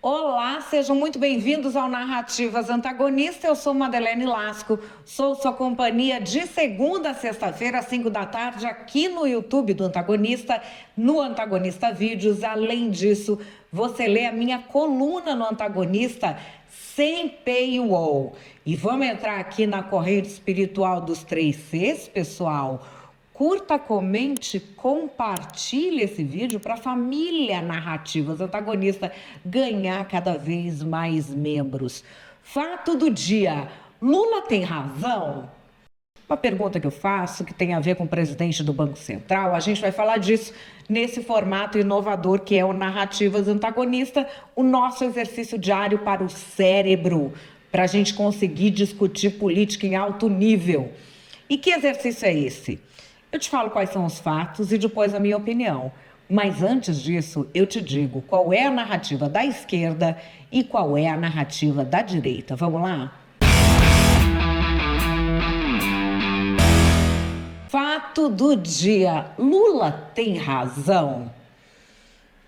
Olá, sejam muito bem-vindos ao Narrativas Antagonista. Eu sou Madeleine Lasco, sou sua companhia de segunda a sexta-feira, às 5 da tarde, aqui no YouTube do Antagonista, no Antagonista Vídeos. Além disso, você lê a minha coluna no Antagonista sem paywall. E vamos entrar aqui na corrente espiritual dos 3Cs, pessoal. Curta, comente, compartilhe esse vídeo para a família Narrativas Antagonista ganhar cada vez mais membros. Fato do dia: Lula tem razão? Uma pergunta que eu faço que tem a ver com o presidente do Banco Central. A gente vai falar disso nesse formato inovador que é o Narrativas Antagonista, o nosso exercício diário para o cérebro, para a gente conseguir discutir política em alto nível. E que exercício é esse? Eu te falo quais são os fatos e depois a minha opinião. Mas antes disso, eu te digo qual é a narrativa da esquerda e qual é a narrativa da direita. Vamos lá? Fato do dia: Lula tem razão?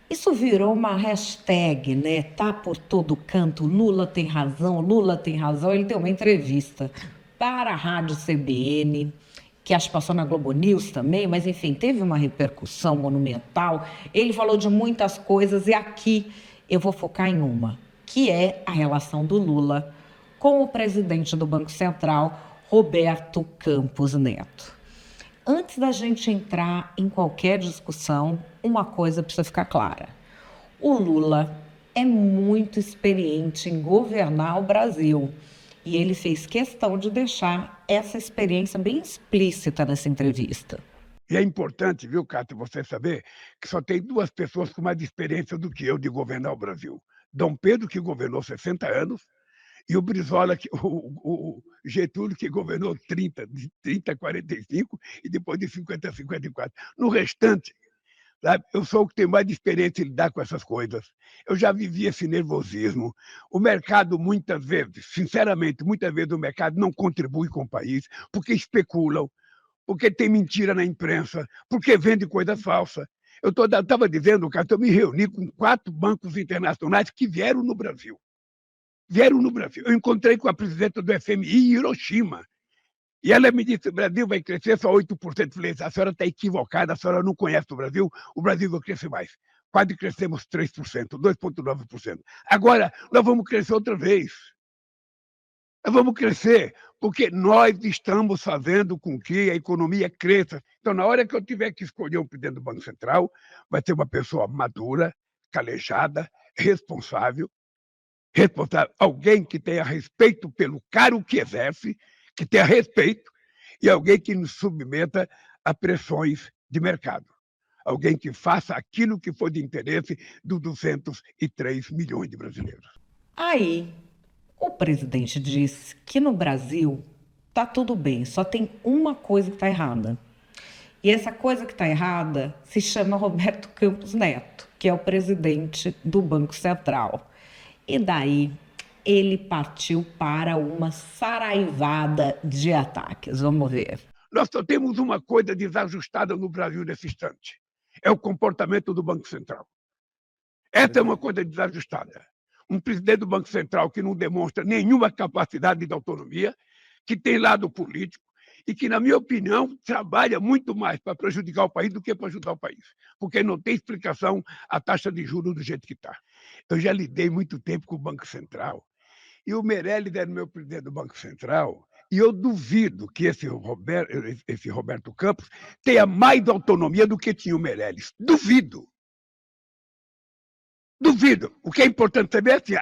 Isso virou uma hashtag, né? Tá por todo canto, Lula tem razão, Lula tem razão. Ele deu uma entrevista para a rádio CBN, que acho que passou na Globo News também, mas enfim, teve uma repercussão monumental. Ele falou de muitas coisas e aqui eu vou focar em uma, que é a relação do Lula com o presidente do Banco Central, Roberto Campos Neto. Antes da gente entrar em qualquer discussão, uma coisa precisa ficar clara. O Lula é muito experiente em governar o Brasil e ele fez questão de deixar essa experiência bem explícita nessa entrevista. E é importante, viu, Cátia, você saber que só tem duas pessoas com mais experiência do que eu de governar o Brasil. Dom Pedro, que governou 60 anos, e o Brizola, o Getúlio, que governou 30, de 30 a 45, e depois de 50 a 54. No restante, sabe, eu sou o que tem mais experiência em lidar com essas coisas. Eu já vivi esse nervosismo. O mercado, muitas vezes, sinceramente, muitas vezes o mercado não contribui com o país, porque especulam, porque tem mentira na imprensa, porque vende coisa falsa. Eu estava dizendo, cara, eu me reuni com 4 bancos internacionais que vieram no Brasil. Eu encontrei com a presidenta do FMI em Hiroshima. E ela me disse: o Brasil vai crescer só 8%. Eu falei: a senhora está equivocada, a senhora não conhece o Brasil vai crescer mais. Quase crescemos 3%, 2,9%. Agora, nós vamos crescer outra vez. Nós vamos crescer, porque nós estamos fazendo com que a economia cresça. Então, na hora que eu tiver que escolher um presidente do Banco Central, vai ser uma pessoa madura, calejada, responsável, alguém que tenha respeito pelo cargo que exerce, que tenha respeito, e alguém que nos submeta a pressões de mercado. Alguém que faça aquilo que for de interesse dos 203 milhões de brasileiros. Aí, o presidente disse que no Brasil tá tudo bem, só tem uma coisa que está errada. E essa coisa que está errada se chama Roberto Campos Neto, que é o presidente do Banco Central. E daí ele partiu para uma saraivada de ataques. Vamos ver. Nós só temos uma coisa desajustada no Brasil nesse instante. É o comportamento do Banco Central. Essa é uma coisa desajustada. Um presidente do Banco Central que não demonstra nenhuma capacidade de autonomia, que tem lado político e que, na minha opinião, trabalha muito mais para prejudicar o país do que para ajudar o país, porque não tem explicação a taxa de juros do jeito que está. Eu já lidei muito tempo com o Banco Central e o Meirelles era meu presidente do Banco Central. E eu duvido que esse Roberto Campos tenha mais autonomia do que tinha o Meirelles. Duvido. Duvido. O que é importante saber é assim,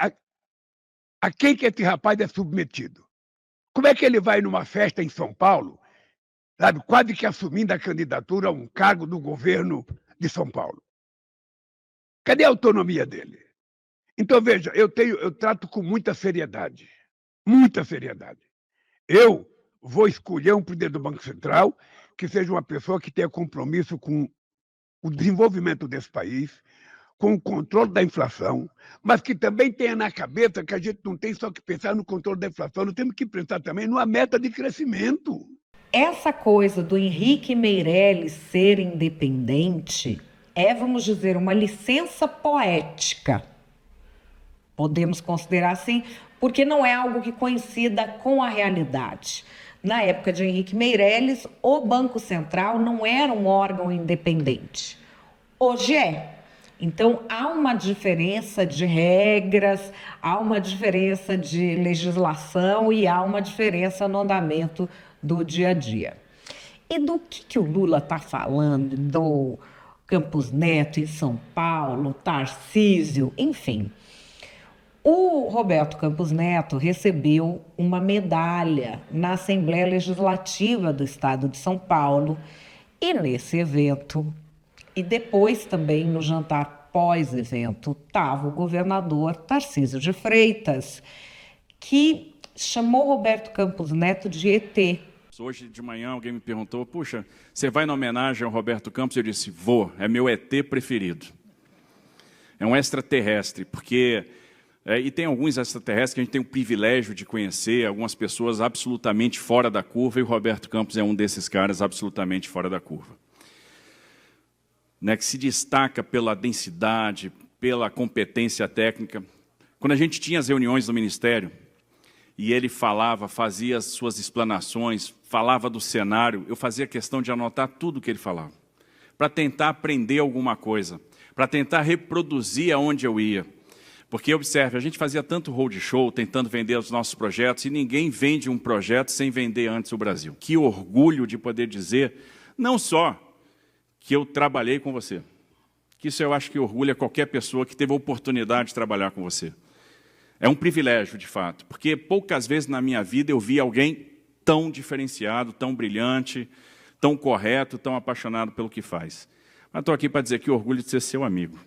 a quem que esse rapaz é submetido. Como é que ele vai numa festa em São Paulo, sabe, quase que assumindo a candidatura a um cargo do governo de São Paulo? Cadê a autonomia dele? Então, veja, eu trato com muita seriedade. Muita seriedade. Eu vou escolher um presidente do Banco Central que seja uma pessoa que tenha compromisso com o desenvolvimento desse país, com o controle da inflação, mas que também tenha na cabeça que a gente não tem só que pensar no controle da inflação, nós temos que pensar também numa meta de crescimento. Essa coisa do Henrique Meirelles ser independente é, vamos dizer, uma licença poética. podemos considerar assim, porque não é algo que coincida com a realidade. Na época de Henrique Meirelles, o Banco Central não era um órgão independente. Hoje é. Então, há uma diferença de regras, há uma diferença de legislação e há uma diferença no andamento do dia a dia. E do que o Lula está falando, do Campos Neto em São Paulo, Tarcísio, enfim. O Roberto Campos Neto recebeu uma medalha na Assembleia Legislativa do Estado de São Paulo e nesse evento, e depois também no jantar pós-evento, estava o governador Tarcísio de Freitas, que chamou Roberto Campos Neto de ET. Hoje de manhã alguém me perguntou, puxa, você vai na homenagem ao Roberto Campos? Eu disse, vou, é meu ET preferido. É um extraterrestre, porque... e tem alguns extraterrestres que a gente tem o privilégio de conhecer, algumas pessoas absolutamente fora da curva, e o Roberto Campos é um desses caras absolutamente fora da curva. Que se destaca pela densidade, pela competência técnica. Quando a gente tinha as reuniões do Ministério, e ele falava, fazia as suas explanações, falava do cenário, eu fazia questão de anotar tudo o que ele falava, para tentar aprender alguma coisa, para tentar reproduzir aonde eu ia. Porque, observe, a gente fazia tanto roadshow, tentando vender os nossos projetos, e ninguém vende um projeto sem vender antes o Brasil. Que orgulho de poder dizer, não só que eu trabalhei com você, que isso eu acho que orgulha qualquer pessoa que teve a oportunidade de trabalhar com você. É um privilégio, de fato, porque poucas vezes na minha vida eu vi alguém tão diferenciado, tão brilhante, tão correto, tão apaixonado pelo que faz. Mas estou aqui para dizer que orgulho de ser seu amigo.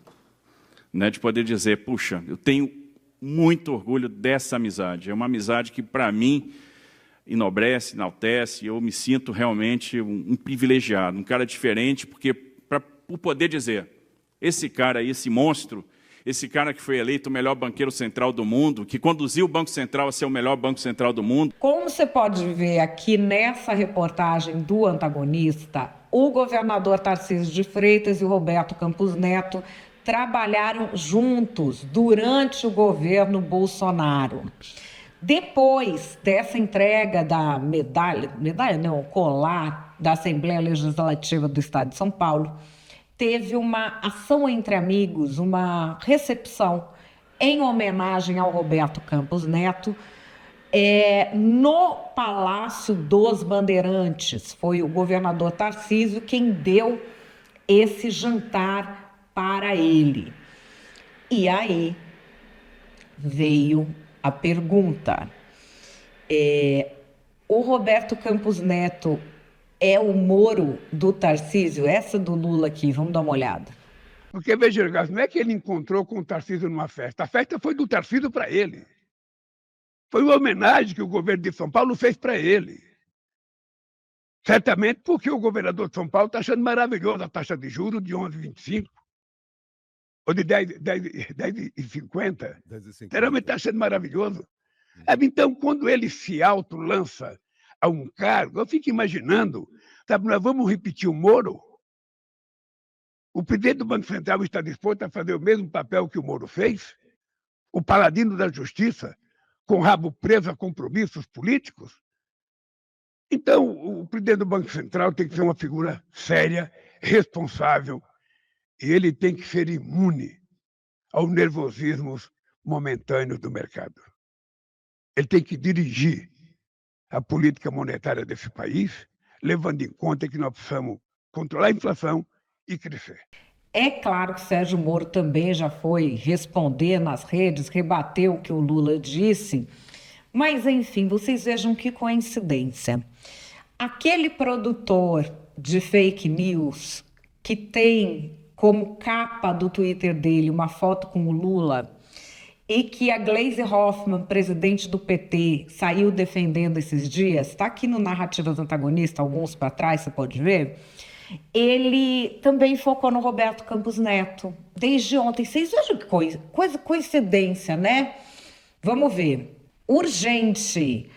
De poder dizer, puxa, eu tenho muito orgulho dessa amizade. É uma amizade que, para mim, enobrece, enaltece, eu me sinto realmente um privilegiado, um cara diferente, porque, por poder dizer, esse cara aí, esse monstro, esse cara que foi eleito o melhor banqueiro central do mundo, que conduziu o Banco Central a ser o melhor banco central do mundo. Como você pode ver aqui nessa reportagem do Antagonista, o governador Tarcísio de Freitas e o Roberto Campos Neto trabalharam juntos durante o governo Bolsonaro. Depois dessa entrega da o colar da Assembleia Legislativa do Estado de São Paulo, teve uma ação entre amigos, uma recepção em homenagem ao Roberto Campos Neto, no Palácio dos Bandeirantes. Foi o governador Tarcísio quem deu esse jantar para ele. E aí veio a pergunta. O Roberto Campos Neto é o Moro do Tarcísio? Essa do Lula aqui, vamos dar uma olhada. Porque, veja, não é que ele encontrou com o Tarcísio numa festa. A festa foi do Tarcísio para ele. Foi uma homenagem que o governo de São Paulo fez para ele. Certamente porque o governador de São Paulo está achando maravilhoso a taxa de juros de 11,25 ou de 10,50. Geralmente está achando maravilhoso. Então, quando ele se autolança a um cargo, eu fico imaginando, sabe, nós vamos repetir o Moro? O presidente do Banco Central está disposto a fazer o mesmo papel que o Moro fez? O paladino da justiça, com o rabo preso a compromissos políticos? Então, o presidente do Banco Central tem que ser uma figura séria, responsável, e ele tem que ser imune aos nervosismos momentâneos do mercado. Ele tem que dirigir a política monetária desse país, levando em conta que nós precisamos controlar a inflação e crescer. É claro que Sérgio Moro também já foi responder nas redes, rebateu o que o Lula disse, mas, enfim, vocês vejam que coincidência. Aquele produtor de fake news que tem como capa do Twitter dele uma foto com o Lula e que a Gleisi Hoffmann, presidente do PT, saiu defendendo esses dias, está aqui no Narrativas Antagonistas, alguns para trás, você pode ver, ele também focou no Roberto Campos Neto, desde ontem. Vocês vejam que coincidência, né? Vamos ver. Urgente.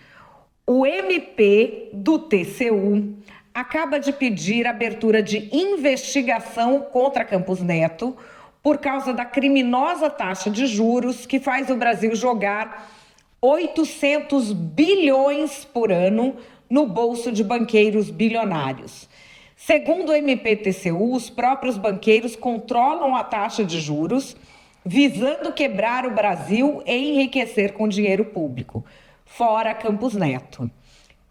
O MP do TCU acaba de pedir abertura de investigação contra Campos Neto por causa da criminosa taxa de juros que faz o Brasil jogar 800 bilhões por ano no bolso de banqueiros bilionários. Segundo o MPTCU, os próprios banqueiros controlam a taxa de juros, visando quebrar o Brasil e enriquecer com dinheiro público. Fora Campos Neto.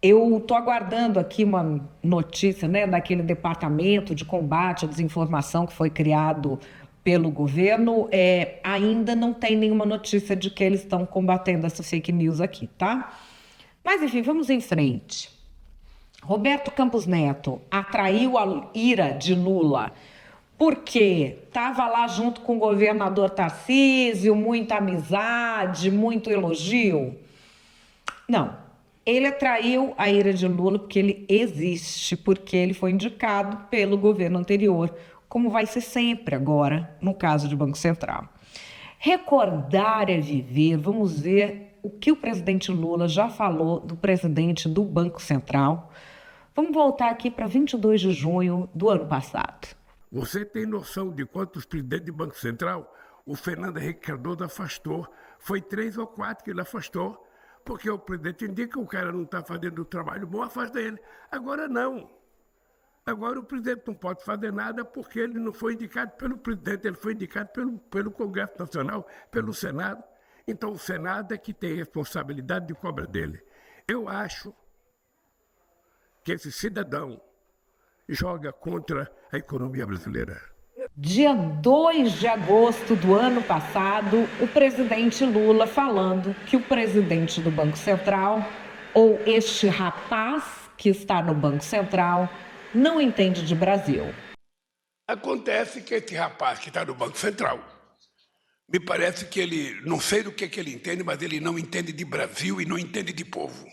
Eu estou aguardando aqui uma notícia, né, daquele departamento de combate à desinformação que foi criado pelo governo. Ainda não tem nenhuma notícia de que eles estão combatendo essa fake news aqui, tá? Mas, enfim, vamos em frente. Roberto Campos Neto atraiu a ira de Lula porque estava lá junto com o governador Tarcísio, muita amizade, muito elogio? Não. Ele atraiu a ira de Lula porque ele existe, porque ele foi indicado pelo governo anterior, como vai ser sempre agora, no caso do Banco Central. Recordar é viver. Vamos ver o que o presidente Lula já falou do presidente do Banco Central. Vamos voltar aqui para 22 de junho do ano passado. Você tem noção de quantos presidentes do Banco Central o Fernando Henrique Cardoso afastou? Foi 3 ou 4 que ele afastou, porque o presidente indica que o cara não está fazendo o trabalho bom, afasta ele. Agora não. Agora o presidente não pode fazer nada porque ele não foi indicado pelo presidente, ele foi indicado pelo Congresso Nacional, pelo Senado. Então o Senado é que tem responsabilidade de cobra dele. Eu acho que esse cidadão joga contra a economia brasileira. Dia 2 de agosto do ano passado, o presidente Lula falando que o presidente do Banco Central, ou este rapaz que está no Banco Central, não entende de Brasil. Acontece que esse rapaz que está no Banco Central, me parece que ele, não sei do que ele entende, mas ele não entende de Brasil e não entende de povo.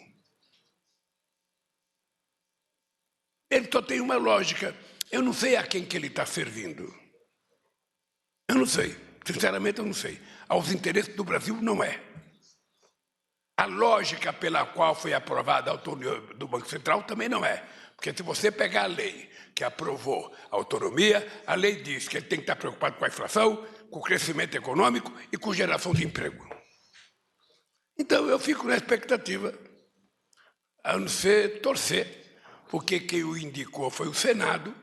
Ele só tem uma lógica. Eu não sei a quem que ele está servindo. Eu não sei. Sinceramente, eu não sei. Aos interesses do Brasil, não é. A lógica pela qual foi aprovada a autonomia do Banco Central também não é. Porque se você pegar a lei que aprovou a autonomia, a lei diz que ele tem que estar preocupado com a inflação, com o crescimento econômico e com geração de emprego. Então, eu fico na expectativa, a não ser torcer, porque quem o indicou foi o Senado,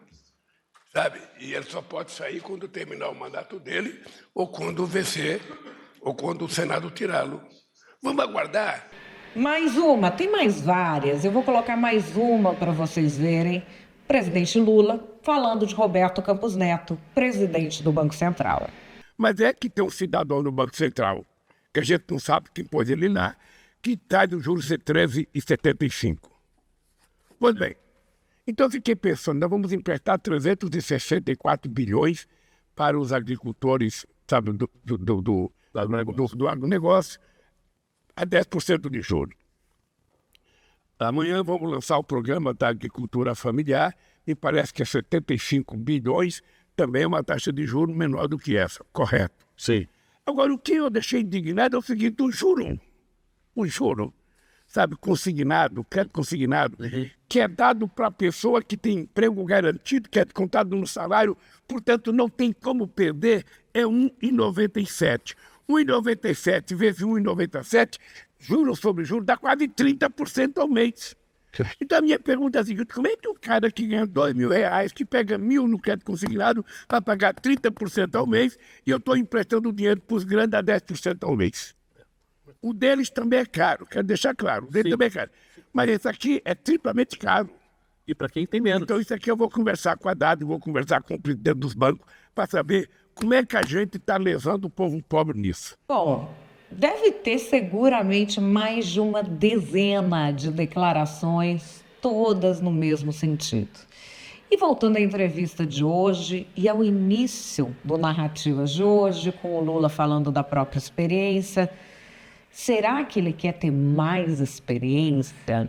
sabe? E ele só pode sair quando terminar o mandato dele, ou quando vencer, ou quando o Senado tirá-lo. Vamos aguardar. Mais uma, tem mais várias. Eu vou colocar mais uma para vocês verem. Presidente Lula falando de Roberto Campos Neto, presidente do Banco Central. Mas é que tem um cidadão no Banco Central, que a gente não sabe quem pôs ele lá, que está do juros de 13,75. Pois bem, então eu fiquei pensando, nós vamos emprestar 364 bilhões para os agricultores, sabe, do agronegócio, a 10% de juros. Amanhã vamos lançar o programa da agricultura familiar e parece que é 75 bilhões, também é uma taxa de juros menor do que essa, correto? Sim. Agora, o que eu deixei indignado é o seguinte, o juro, sabe, consignado, crédito consignado, que é dado para a pessoa que tem emprego garantido, que é contado no salário, portanto não tem como perder, é 1,97. 1,97 vezes 1,97, juros sobre juros, dá quase 30% ao mês. Então a minha pergunta é a seguinte, como é que o cara que ganha R$2.000, que pega 1.000 no crédito consignado, vai pagar 30% ao mês, e eu estou emprestando dinheiro para os grandes a 10% ao mês? O deles também é caro, quero deixar claro, o dele também é caro. Mas esse aqui é triplamente caro. E para quem tem menos. Então isso aqui eu vou conversar com a Haddad, vou conversar com o presidente dos bancos, para saber como é que a gente está lesando o povo pobre nisso. Bom, deve ter seguramente mais de uma dezena de declarações, todas no mesmo sentido. E voltando à entrevista de hoje e ao início do Narrativas de hoje, com o Lula falando da própria experiência, será que ele quer ter mais experiência?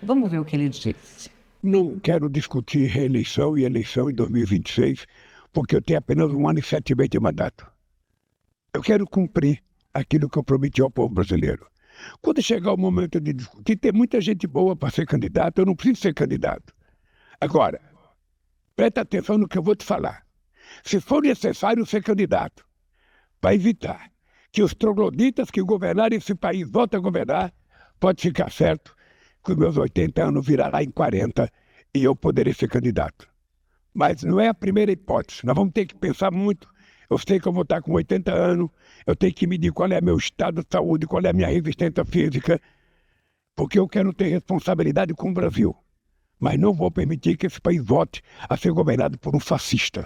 Vamos ver o que ele disse. Não quero discutir reeleição e eleição em 2026, porque eu tenho apenas 1 ano e 7 meses de mandato. Eu quero cumprir aquilo que eu prometi ao povo brasileiro. Quando chegar o momento de discutir, tem muita gente boa para ser candidato, eu não preciso ser candidato. Agora, presta atenção no que eu vou te falar. Se for necessário ser candidato, para evitar que os trogloditas que governarem esse país voltem a governar, pode ficar certo que os meus 80 anos virará em 40 e eu poderei ser candidato. Mas não é a primeira hipótese, nós vamos ter que pensar muito. Eu sei que eu vou estar com 80 anos, eu tenho que medir qual é meu estado de saúde, qual é a minha resistência física, porque eu quero ter responsabilidade com o Brasil. Mas não vou permitir que esse país volte a ser governado por um fascista.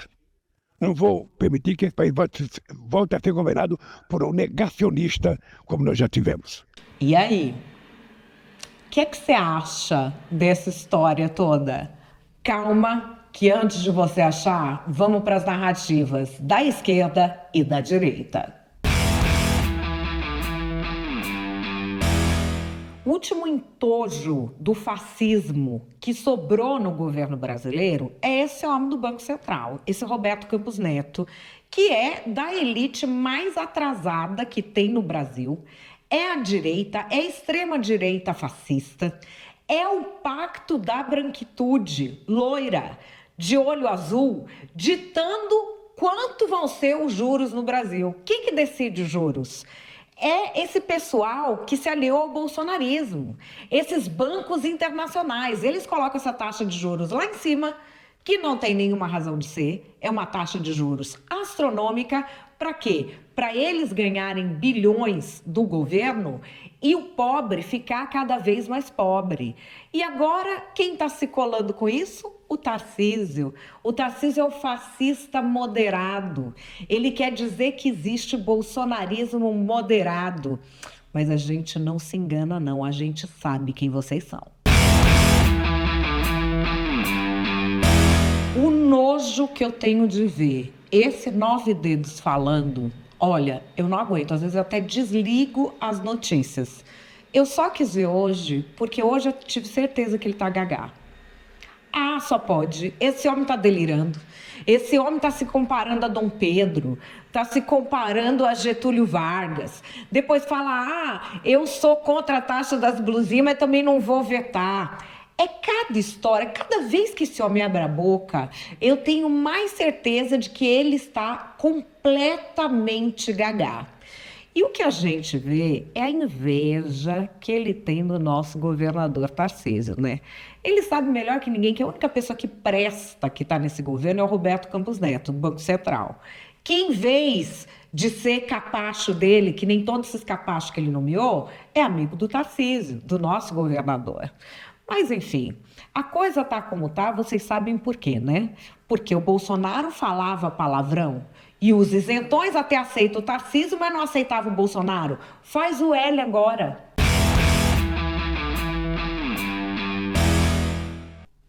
Não vou permitir que esse país volte a ser governado por um negacionista, como nós já tivemos. E aí? O que você acha dessa história toda? Calma, que antes de você achar, vamos para as narrativas da esquerda e da direita. O último entojo do fascismo que sobrou no governo brasileiro é esse homem do Banco Central, esse Roberto Campos Neto, que é da elite mais atrasada que tem no Brasil, é a direita, é a extrema-direita fascista, é o pacto da branquitude loira, de olho azul, ditando quanto vão ser os juros no Brasil. Quem que decide os juros? É esse pessoal que se aliou ao bolsonarismo. Esses bancos internacionais, eles colocam essa taxa de juros lá em cima, que não tem nenhuma razão de ser. É uma taxa de juros astronômica. Para quê? Para eles ganharem bilhões do governo e o pobre ficar cada vez mais pobre. E agora, quem está se colando com isso? O Tarcísio. O Tarcísio é o fascista moderado. Ele quer dizer que existe bolsonarismo moderado. Mas a gente não se engana, não. A gente sabe quem vocês são. O nojo que eu tenho de ver esse 9 Dedos falando, olha, eu não aguento. Às vezes eu até desligo as notícias. Eu só quis ver hoje, porque hoje eu tive certeza que ele tá gagá. Ah, só pode. Esse homem tá delirando. Esse homem tá se comparando a Dom Pedro, tá se comparando a Getúlio Vargas. Depois fala, eu sou contra a taxa das blusinhas, mas também não vou vetar. É cada história, cada vez que esse homem abre a boca, eu tenho mais certeza de que ele está completamente gagá. E o que a gente vê é a inveja que ele tem do nosso governador Tarcísio, né? Ele sabe melhor que ninguém que a única pessoa que presta que está nesse governo é o Roberto Campos Neto, do Banco Central. Que em vez de ser capacho dele, que nem todos esses capachos que ele nomeou, é amigo do Tarcísio, do nosso governador. Mas, enfim, a coisa tá como tá, vocês sabem por quê, né? Porque o Bolsonaro falava palavrão e os isentões até aceitam o Tarcísio, mas não aceitavam o Bolsonaro. Faz o L agora.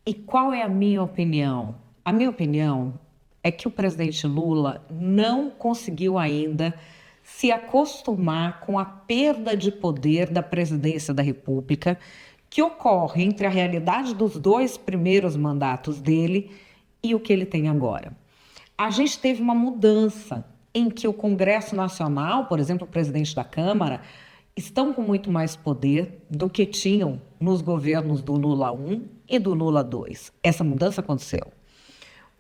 E qual é a minha opinião? A minha opinião é que o presidente Lula não conseguiu ainda se acostumar com a perda de poder da presidência da República que ocorre entre a realidade dos 2 primeiros mandatos dele e o que ele tem agora. A gente teve uma mudança em que o Congresso Nacional, por exemplo, o presidente da Câmara, estão com muito mais poder do que tinham nos governos do Lula I e do Lula II. Essa mudança aconteceu.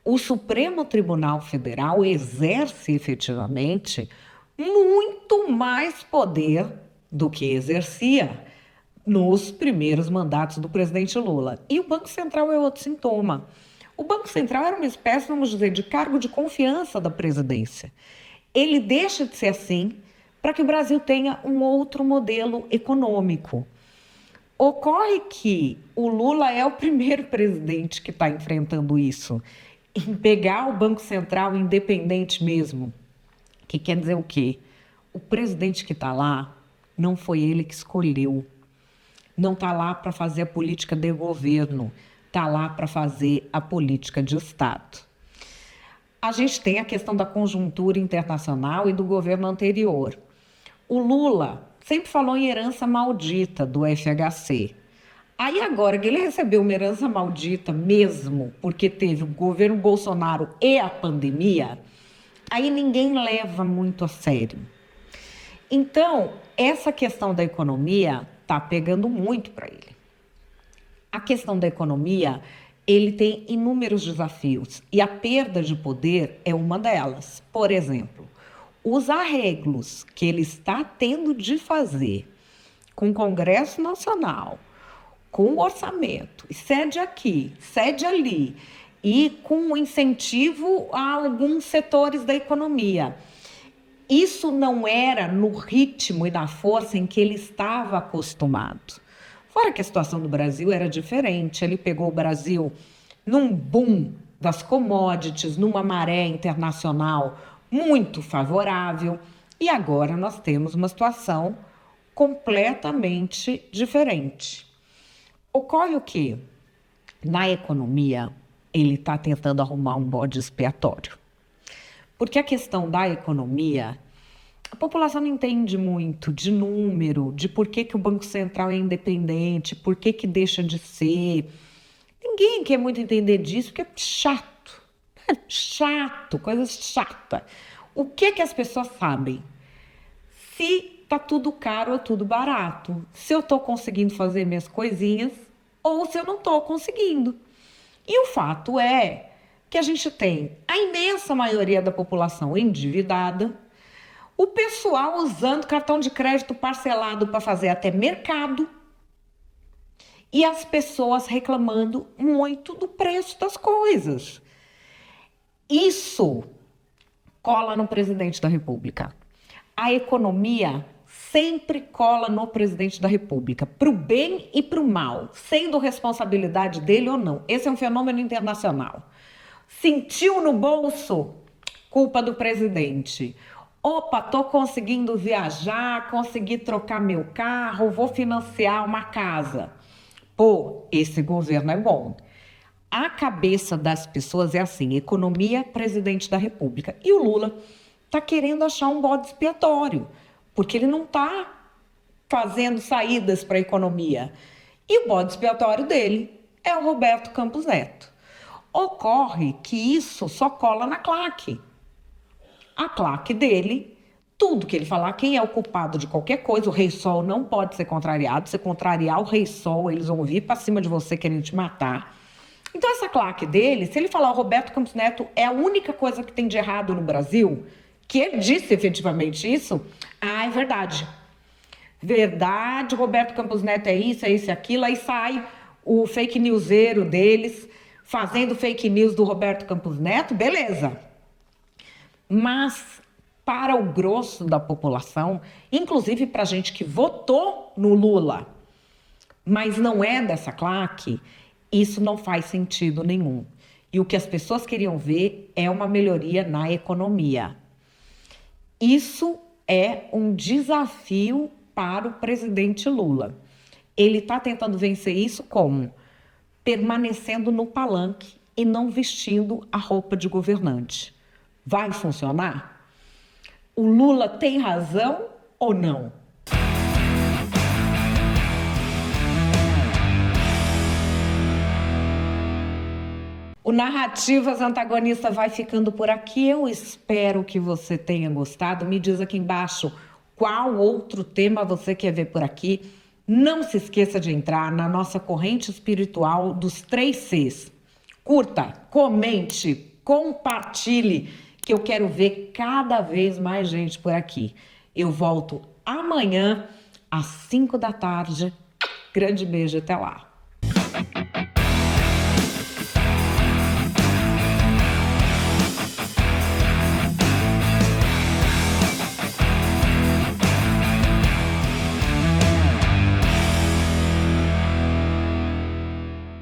O Supremo Tribunal Federal exerce efetivamente muito mais poder do que exercia nos primeiros mandatos do presidente Lula. E o Banco Central é outro sintoma. O Banco Central era uma espécie, vamos dizer, de cargo de confiança da presidência. Ele deixa de ser assim para que o Brasil tenha um outro modelo econômico. Ocorre que o Lula é o primeiro presidente que está enfrentando isso, em pegar o Banco Central independente mesmo. Que quer dizer o quê? O presidente que está lá não foi ele que escolheu. Não está lá para fazer a política de governo, está lá para fazer a política de Estado. A gente tem a questão da conjuntura internacional e do governo anterior. O Lula sempre falou em herança maldita do FHC. Aí agora que ele recebeu uma herança maldita mesmo, porque teve o governo Bolsonaro e a pandemia, aí ninguém leva muito a sério. Então, essa questão da economia está pegando muito para ele. A questão da economia, ele tem inúmeros desafios e a perda de poder é uma delas. Por exemplo, os arreglos que ele está tendo de fazer com o Congresso Nacional, com o orçamento, cede aqui, cede ali, e com incentivo a alguns setores da economia. Isso não era no ritmo e na força em que ele estava acostumado. Fora que a situação do Brasil era diferente. Ele pegou o Brasil num boom das commodities, numa maré internacional muito favorável. E agora nós temos uma situação completamente diferente. Ocorre o quê? Na economia, ele está tentando arrumar um bode expiatório. Porque a questão da economia, a população não entende muito de número, de por que o Banco Central é independente, por que deixa de ser. Ninguém quer muito entender disso, porque é chato. É chato, coisa chata. O que as pessoas sabem? Se está tudo caro ou tudo barato. Se eu estou conseguindo fazer minhas coisinhas ou se eu não estou conseguindo. E o fato é que a gente tem a imensa maioria da população endividada, o pessoal usando cartão de crédito parcelado para fazer até mercado e as pessoas reclamando muito do preço das coisas. Isso cola no presidente da República. A economia sempre cola no presidente da República, para o bem e para o mal, sendo responsabilidade dele ou não. Esse é um fenômeno internacional. Sentiu no bolso, culpa do presidente. Opa, estou conseguindo viajar, consegui trocar meu carro, vou financiar uma casa. Pô, esse governo é bom. A cabeça das pessoas é assim, economia, presidente da República. E o Lula está querendo achar um bode expiatório, porque ele não está fazendo saídas para a economia. E o bode expiatório dele é o Roberto Campos Neto. Ocorre que isso só cola na claque. A claque dele, tudo que ele falar, quem é o culpado de qualquer coisa, o Rei Sol não pode ser contrariado. Se contrariar o Rei Sol, eles vão vir para cima de você querendo te matar. Então essa claque dele, se ele falar o Roberto Campos Neto é a única coisa que tem de errado no Brasil, que ele disse efetivamente isso, é verdade. Verdade, Roberto Campos Neto é isso, aquilo, aí sai o fake newseiro deles, fazendo fake news do Roberto Campos Neto, beleza. Mas para o grosso da população, inclusive para a gente que votou no Lula, mas não é dessa claque, isso não faz sentido nenhum. E o que as pessoas queriam ver é uma melhoria na economia. Isso é um desafio para o presidente Lula. Ele está tentando vencer isso como? Permanecendo no palanque e não vestindo a roupa de governante. Vai funcionar? O Lula tem razão ou não? O Narrativas Antagonista vai ficando por aqui. Eu espero que você tenha gostado. Me diz aqui embaixo qual outro tema você quer ver por aqui. Não se esqueça de entrar na nossa corrente espiritual dos 3 Cs. Curta, comente, compartilhe, que eu quero ver cada vez mais gente por aqui. Eu volto amanhã às 5 da tarde. Grande beijo, até lá.